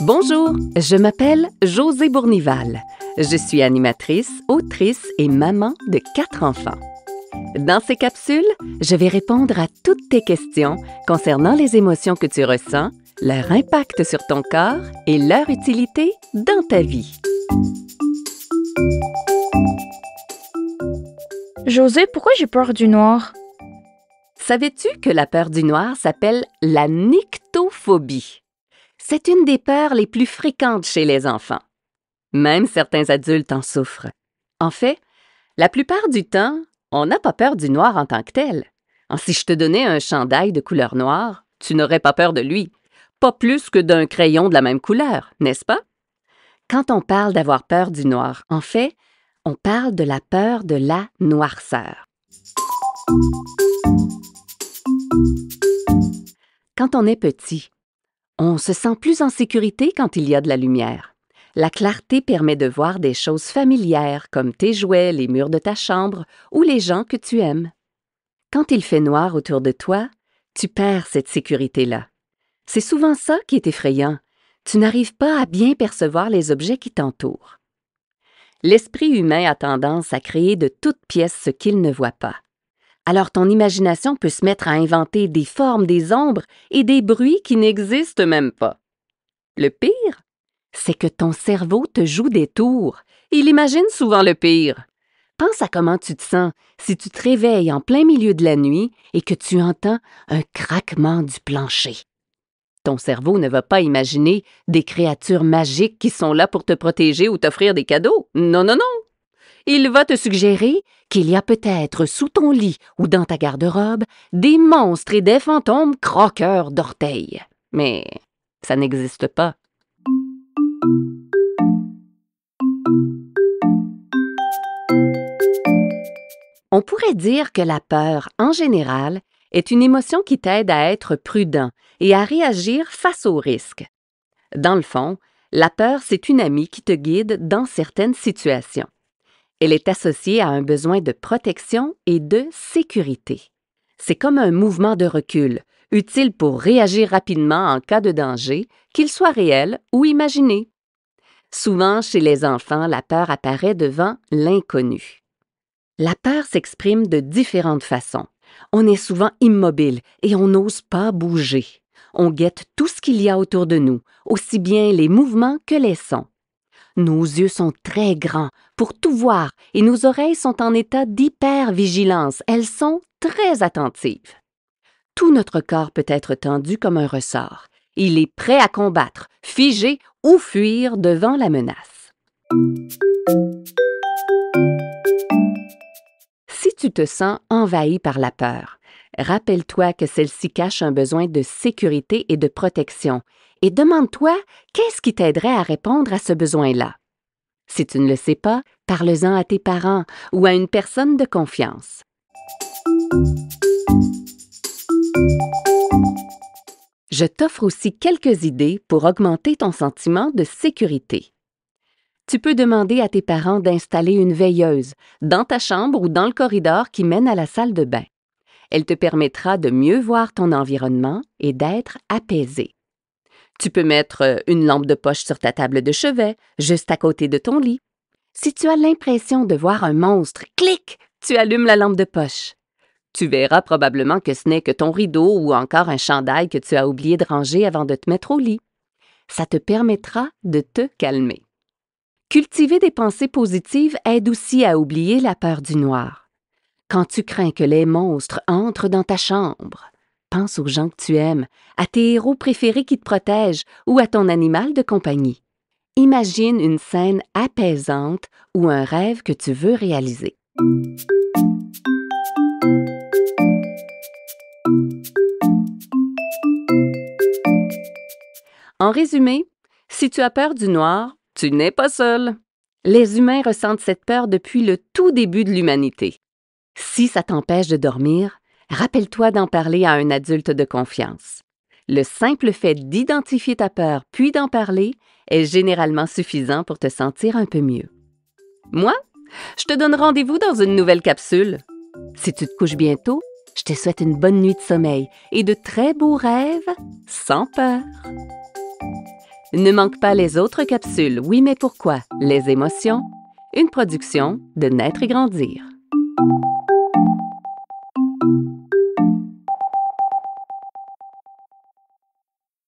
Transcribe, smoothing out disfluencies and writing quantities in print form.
Bonjour, je m'appelle Josée Bournival. Je suis animatrice, autrice et maman de 4 enfants. Dans ces capsules, je vais répondre à toutes tes questions concernant les émotions que tu ressens, leur impact sur ton corps et leur utilité dans ta vie. Josée, pourquoi j'ai peur du noir? Savais-tu que la peur du noir s'appelle la nyctophobie? C'est une des peurs les plus fréquentes chez les enfants. Même certains adultes en souffrent. En fait, la plupart du temps, on n'a pas peur du noir en tant que tel. Si je te donnais un chandail de couleur noire, tu n'aurais pas peur de lui. Pas plus que d'un crayon de la même couleur, n'est-ce pas? Quand on parle d'avoir peur du noir, en fait, on parle de la peur de la noirceur. Quand on est petit, on se sent plus en sécurité quand il y a de la lumière. La clarté permet de voir des choses familières comme tes jouets, les murs de ta chambre ou les gens que tu aimes. Quand il fait noir autour de toi, tu perds cette sécurité-là. C'est souvent ça qui est effrayant. Tu n'arrives pas à bien percevoir les objets qui t'entourent. L'esprit humain a tendance à créer de toutes pièces ce qu'il ne voit pas. Alors ton imagination peut se mettre à inventer des formes, des ombres et des bruits qui n'existent même pas. Le pire, c'est que ton cerveau te joue des tours. Il imagine souvent le pire. Pense à comment tu te sens si tu te réveilles en plein milieu de la nuit et que tu entends un craquement du plancher. Ton cerveau ne va pas imaginer des créatures magiques qui sont là pour te protéger ou t'offrir des cadeaux. Non, non, non! Il va te suggérer qu'il y a peut-être sous ton lit ou dans ta garde-robe des monstres et des fantômes croqueurs d'orteils. Mais ça n'existe pas. On pourrait dire que la peur, en général, est une émotion qui t'aide à être prudent et à réagir face aux risques. Dans le fond, la peur, c'est une amie qui te guide dans certaines situations. Elle est associée à un besoin de protection et de sécurité. C'est comme un mouvement de recul, utile pour réagir rapidement en cas de danger, qu'il soit réel ou imaginé. Souvent, chez les enfants, la peur apparaît devant l'inconnu. La peur s'exprime de différentes façons. On est souvent immobile et on n'ose pas bouger. On guette tout ce qu'il y a autour de nous, aussi bien les mouvements que les sons. Nos yeux sont très grands pour tout voir et nos oreilles sont en état d'hypervigilance. Elles sont très attentives. Tout notre corps peut être tendu comme un ressort. Il est prêt à combattre, figer ou fuir devant la menace. Si tu te sens envahi par la peur, rappelle-toi que celle-ci cache un besoin de sécurité et de protection et demande-toi qu'est-ce qui t'aiderait à répondre à ce besoin-là. Si tu ne le sais pas, parle-en à tes parents ou à une personne de confiance. Je t'offre aussi quelques idées pour augmenter ton sentiment de sécurité. Tu peux demander à tes parents d'installer une veilleuse dans ta chambre ou dans le corridor qui mène à la salle de bain. Elle te permettra de mieux voir ton environnement et d'être apaisé. Tu peux mettre une lampe de poche sur ta table de chevet, juste à côté de ton lit. Si tu as l'impression de voir un monstre, clic, tu allumes la lampe de poche. Tu verras probablement que ce n'est que ton rideau ou encore un chandail que tu as oublié de ranger avant de te mettre au lit. Ça te permettra de te calmer. Cultiver des pensées positives aide aussi à oublier la peur du noir. Quand tu crains que les monstres entrent dans ta chambre, pense aux gens que tu aimes, à tes héros préférés qui te protègent ou à ton animal de compagnie. Imagine une scène apaisante ou un rêve que tu veux réaliser. En résumé, si tu as peur du noir, tu n'es pas seul. Les humains ressentent cette peur depuis le tout début de l'humanité. Si ça t'empêche de dormir, rappelle-toi d'en parler à un adulte de confiance. Le simple fait d'identifier ta peur puis d'en parler est généralement suffisant pour te sentir un peu mieux. Moi, je te donne rendez-vous dans une nouvelle capsule. Si tu te couches bientôt, je te souhaite une bonne nuit de sommeil et de très beaux rêves sans peur. Ne manque pas les autres capsules Oui mais pourquoi? Les émotions, une production de Naître et grandir.